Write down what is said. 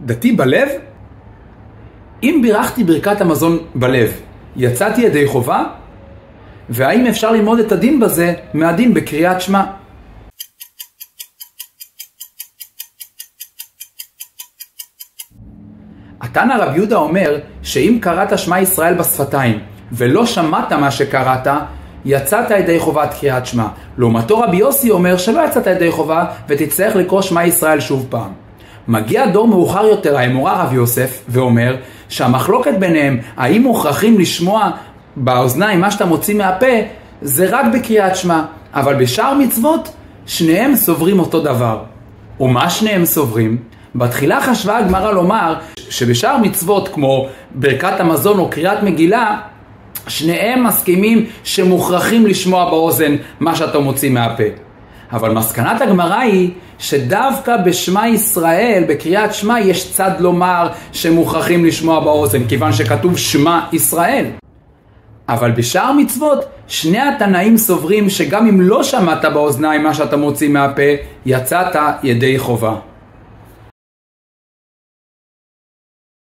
דתי בלב? אם בירכתי ברכת המזון בלב, יצאתי ידי חובה? והאם אפשר ללמוד את הדין בזה מהדין בקריאת שמע? התנא רבי יהודה אומר שאם קראת שמע ישראל בשפתיים ולא שמעת מה שקראת, יצאת ידי חובת קריאת שמע. לעומתו רבי יוסי אומר שלא יצאת ידי חובה ותצטרך לקרוא שמע ישראל שוב פעם. מגיע דור מאוחר יותר האמורא רב יוסף ואומר שהמחלוקת ביניהם האם מוכרחים לשמוע באוזניים מה שאתה מוציא מהפה זה רק בקריאת שמע, אבל בשאר מצוות שניהם סוברים אותו דבר. ומה שניהם סוברים? בתחילה חשבה הגמרא לומר שבשאר מצוות כמו ברכת המזון או קריאת מגילה שניהם מסכימים שמוכרחים לשמוע באוזן מה שאתה מוציא מהפה. אבל מסקנת הגמרא היא שדווקא בשמע ישראל, בקריאת שמע, יש צד לומר שמוכרחים לשמוע באוזן, כיוון שכתוב שמע ישראל. אבל בשאר מצוות, שני התנאים סוברים שגם אם לא שמעת באוזניים מה שאתה מוציא מהפה, יצאת ידי חובה.